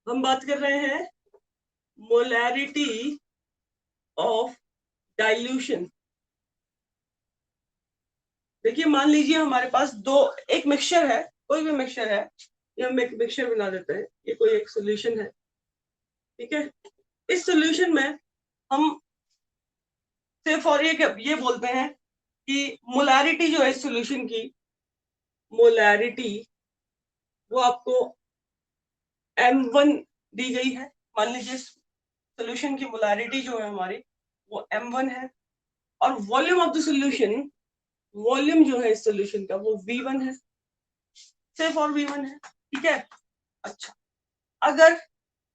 हम बात कर रहे हैं मोलैरिटी ऑफ डाइल्यूशन। देखिए मान लीजिए हमारे पास एक मिक्सचर है, कोई भी मिक्सचर है, ये हम एक मिक्सचर बना देते हैं, ये कोई एक सॉल्यूशन है, ठीक है। इस सॉल्यूशन में हम सिर्फ और ये बोलते हैं कि मोलैरिटी जो है इस सॉल्यूशन की, मोलैरिटी वो आपको M1 दी गई है। मान लीजिए सॉल्यूशन की मोलैरिटी जो है हमारी वो M1 है, और volume of the solution, volume जो है इस सॉल्यूशन का वो V1 है, सिर्फ और V1 है, ठीक है। अच्छा, अगर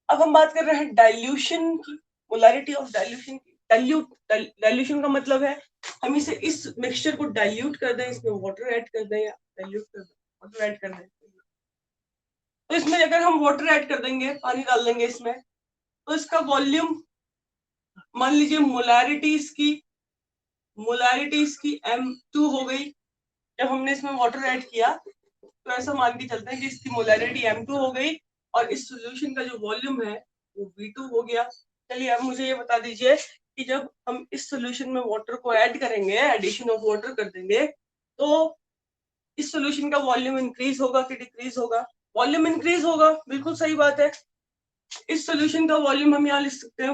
अब हम बात कर रहे हैं डाइल्यूशन की, मोलैरिटी ऑफ डाइल्यूशन की। डाइल्यूशन का मतलब है हम इस मिक्सचर को डाइल्यूट कर दें, इसमें वाटर ऐड कर दें या डाइल्यूट कर दें, वाटर ऐड कर दें। तो इसमें अगर हम वाटर ऐड कर देंगे, पानी डाल देंगे इसमें, तो इसका वॉल्यूम, मान लीजिए मोलैरिटी इसकी M2 हो गई। जब हमने इसमें वाटर ऐड किया तो ऐसा मान के चलते हैं कि इसकी मोलैरिटी M2 हो गई और इस सॉल्यूशन का जो वॉल्यूम है वो V2 हो गया। चलिए अब मुझे ये बता दीजिए कि जब हम इस सॉल्यूशन में वाटर को ऐड करेंगे, एडिशन ऑफ वाटर कर देंगे, तो इस सॉल्यूशन का वॉल्यूम इंक्रीज होगा कि डिक्रीज होगा? वॉल्यूम इंक्रीज होगा, बिल्कुल सही बात है। इस सॉल्यूशन का वॉल्यूम हम यहाँ लिख सकते हैं,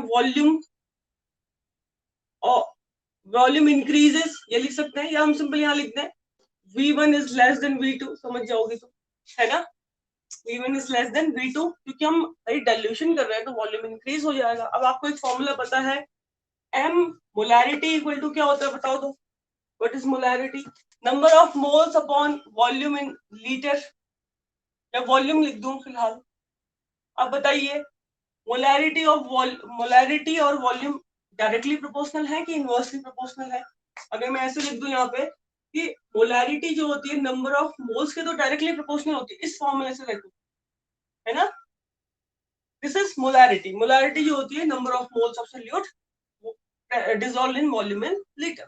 वॉल्यूम इंक्रीजेस, ये लिख सकते हैं, या हम सिंपल यहाँ लिखते हैं V1 is less than V2, समझ जाओगे तो, है ना। V1 is less than V2, क्योंकि हम डाइल्यूशन कर रहे हैं तो वॉल्यूम इंक्रीज हो जाएगा। अब आपको एक फॉर्मूला पता है, M मोलैरिटी इक्वल टू क्या होता है, बताओ तो। What is molarity? Number of moles upon volume in litre, या वॉल्यूम लिख दूं फिलहाल। अब बताइए मोलैरिटी और वॉल्यूम डायरेक्टली प्रोपोर्शनल है कि इनवर्सली प्रोपोर्शनल है? अगर मैं ऐसे लिख दूं यहाँ पे कि मोलैरिटी जो होती है नंबर ऑफ मोल्स के तो डायरेक्टली प्रोपोर्शनल होती है, इस फॉर्मूले से लिखूं, है ना। This is molarity. मोलैरिटी जो होती है number of moles of solute dissolved in volume in litre,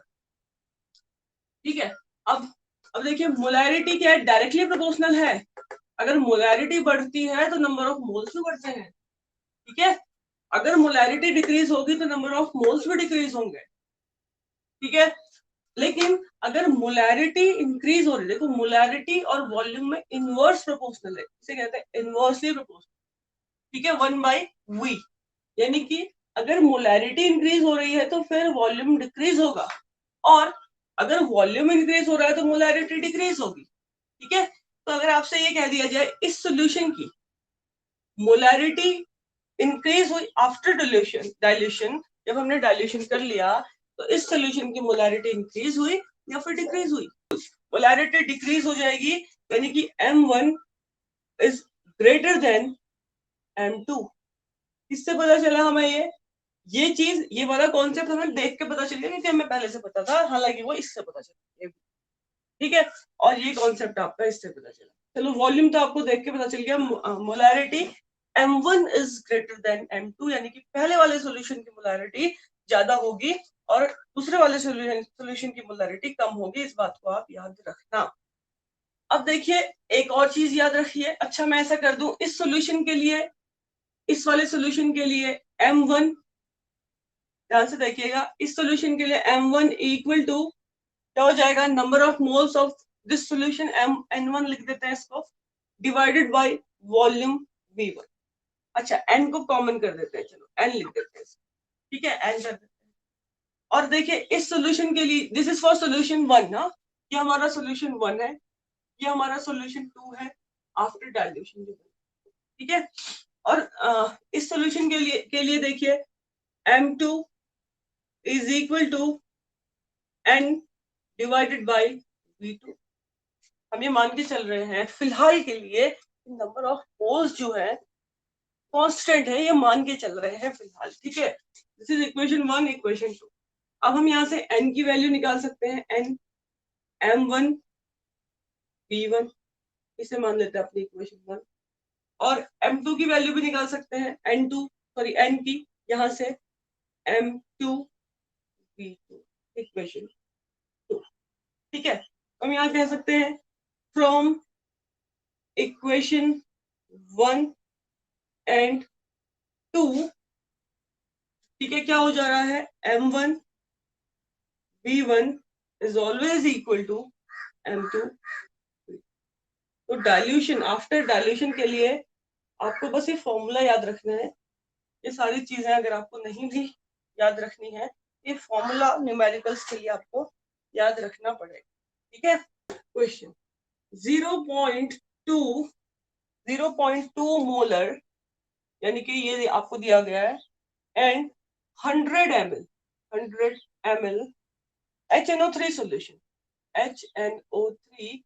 ठीक है। अब देखिए मोलैरिटी क्या है, डायरेक्टली प्रोपोर्शनल है। अगर मोलैरिटी बढ़ती है तो नंबर ऑफ मोल्स भी बढ़ते हैं, ठीक है। अगर मोलैरिटी डिक्रीज होगी तो नंबर ऑफ मोल्स भी डिक्रीज होंगे, ठीक है। लेकिन अगर मोलैरिटी इंक्रीज हो रही है, देखो मोलैरिटी और वॉल्यूम में इनवर्स प्रोपोर्शनल है, इसे कहते हैं इनवर्सली प्रोपोर्शनल, ठीक है, 1/V। यानी कि अगर मोलैरिटी इंक्रीज हो रही है तो फिर वॉल्यूम डिक्रीज होगा, और अगर वॉल्यूम इंक्रीज हो रहा है तो मोलैरिटी डिक्रीज होगी, ठीक है। तो अगर आपसे ये कह दिया जाए इस सॉल्यूशन की मोलैरिटी इंक्रीज हुई आफ्टर डाइल्यूशन, जब हमने डाइल्यूशन कर लिया तो इस सॉल्यूशन की मोलैरिटी इंक्रीज हुई या फिर डिक्रीज हुई? मोलैरिटी डिक्रीज हो जाएगी, यानी कि M1 is greater than M2। किससे पता चला हमें ये चीज, ये वाला कॉन्सेप्ट हमें देख के पता चल गया, क्योंकि हमें पहले से पता था, हालांकि वो इससे पता चला, ठीक है। और ये कॉन्सेप्ट आपका इससे पता चला। चलो वॉल्यूम तो आपको देख के पता चल गया। Molarity M1 is greater than M2, यानी कि पहले वाले सॉल्यूशन की मोलैरिटी ज्यादा होगी और दूसरे वाले सॉल्यूशन की मोलैरिटी कम होगी, इस बात को आप याद रखना। अब देखिए एक और चीज याद रखिए। अच्छा मैं ऐसा कर दूं, इस सॉल्यूशन के लिए, इस वाले सॉल्यूशन के लिए M1, ध्यान से देखिएगा, इस सॉल्यूशन के लिए M1 इक्वल टू क्या हो जाएगा, number of moles of this solution N1 लिख देते हैं इसको, डिवाइडेड बाय वॉल्यूम V1। अच्छा N को कॉमन कर देते हैं, चलो N लिख देते हैं, ठीक है, N कर देते हैं। और देखिए इस सॉल्यूशन के लिए, दिस इज फॉर सॉल्यूशन 1 ना, ये हमारा सॉल्यूशन 1 है, ये हमारा सॉल्यूशन 2 है आफ्टर डाइल्यूशन, ठीक है। और इस सॉल्यूशन के लिए देखिए M2 is equal to N divided by V2। हम ये मान के चल रहे हैं फिलहाल के लिए नंबर ऑफ मोल्स जो है कांस्टेंट है, ये मान के चल रहे हैं फिलहाल, ठीक है। This is equation 1, equation 2। अब हम यहाँ से n की वैल्यू निकाल सकते हैं, n M1 V1, इसे मान लेते हैं अपनी इक्वेशन 1। और M2 की वैल्यू भी निकाल सकते हैं, n की, यहाँ से M2 V2, इक्वेशन 2, ठीक है। हम यहाँ कह सकते हैं फ्रॉम इक्वेशन 1 एंड 2, ठीक है, क्या हो जा रहा है, M1 V1 is always equal to M2। तो डाइल्यूशन, आफ्टर डाइल्यूशन के लिए आपको बस ये फॉर्मूला याद रखना है। ये सारी चीजें अगर आपको नहीं भी याद रखनी है, ये फॉर्मूला न्यूमेरिकल्स के लिए आपको याद रखना पड़ेगा, ठीक है। क्वेश्चन 0.2 मोलर, यानी कि ये आपको दिया गया है, and 100 ml HNO3 solution, HNO3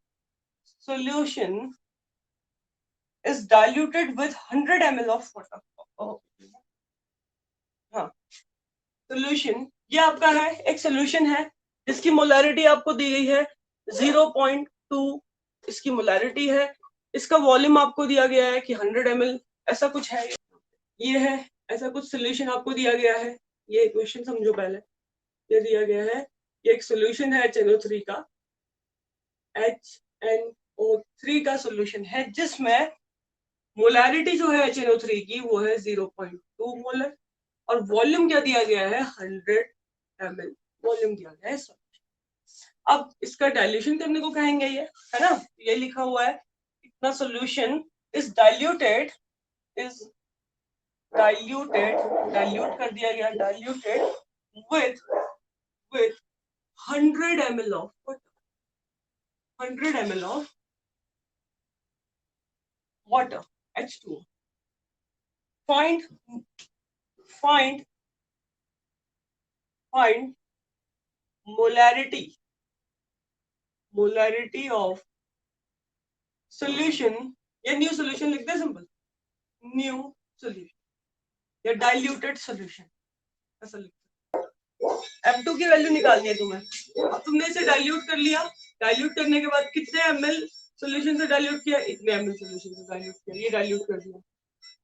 solution is diluted with 100 ml of water। हाँ, सोल्यूशन ये आपका है, एक सोल्यूशन है जिसकी मोलैरिटी आपको दी गई है 0.2, इसकी मोलैरिटी है, इसका वॉल्यूम आपको दिया गया है कि 100 ml, ऐसा कुछ है, ये है, ऐसा कुछ सोल्यूशन आपको दिया गया है। ये इक्वेशन समझो पहले, ये दिया गया है, ये एक सोल्यूशन है HNO3 का, HNO3 का सोल्यूशन है जिसमें मोलैरिटी जो है HNO3 की वो है 0.2 मोलर, और वॉल्यूम क्या दिया गया है, 100 ml वॉल्यूम दिया गया है। अब इसका डाइल्यूशन करने को कहेंगे, ये है ना, ये लिखा हुआ है, इतना सोल्यूशन इज डाइल्यूटेड, डाइल्यूट कर दिया गया, diluted with 100 ml of water, 100 ml of water, H2O। find molarity of solution, ये न्यू सोल्यूशन लिख दे, सिंपल न्यू सोल्यूशन या डाइल्यूटेड सोल्यूशन, ऐसा लिखते। M2 की वैल्यू निकालनी है तुम्हें। अब तुमने इसे डाइल्यूट कर लिया, डाइल्यूट करने के बाद कितने ml सोल्यूशन से डाइल्यूट किया, इतने ml सोल्यूशन से डाइल्यूट किया, ये डाइल्यूट कर दिया,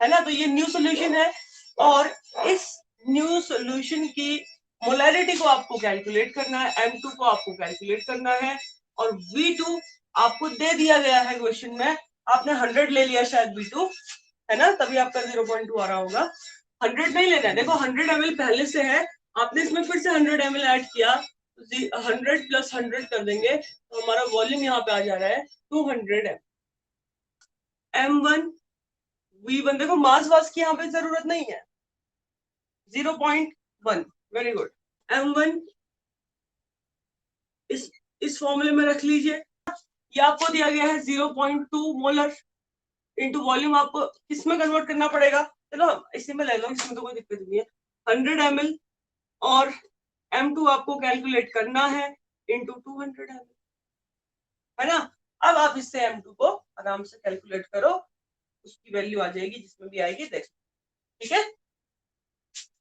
है ना। तो ये न्यू सोल्यूशन है, और इस न्यू सोल्यूशन की मोलैरिटी को आपको कैलकुलेट करना है, M2 को आपको कैलकुलेट करना है, और V2 आपको दे दिया गया है क्वेश्चन में, आपने 100 ले लिया शायद V2, है ना, तभी आपका 0.2 आ रहा होगा। 100 नहीं लेना है, देखो 100 ml पहले से है, आपने इसमें फिर से 100 ml ऐड किया, 100 प्लस 100 कर देंगे तो हमारा वॉल्यूम यहाँ पे आ जा रहा है 200 ml। M1 V1, देखो मास वास की यहाँ पे जरूरत नहीं है, 0.1, वेरी गुड। M1 इस फॉर्मूले में रख लीजिए, ये आपको दिया गया है 0.2 मोलर इंटू वॉल्यूम, आपको किसमें कन्वर्ट करना पड़ेगा, चलो इसी में ले लो, इसमें तो कोई दिक्कत नहीं है, 100 ml, और M2 आपको कैलकुलेट करना है इंटू 200 ml, है ना। अब आप इससे M2 को आराम से कैलकुलेट करो, उसकी वैल्यू आ जाएगी, जिसमें भी आएगी देख, ठीक है,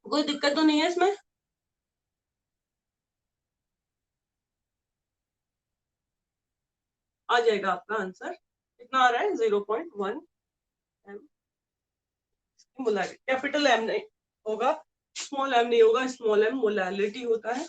कोई दिक्कत तो नहीं है इसमें। आ जाएगा आपका आंसर, कितना आ रहा है, 0.1 m। कैपिटल M नहीं होगा, स्मॉल m नहीं होगा, स्मॉल m मोलैरिटी होता है,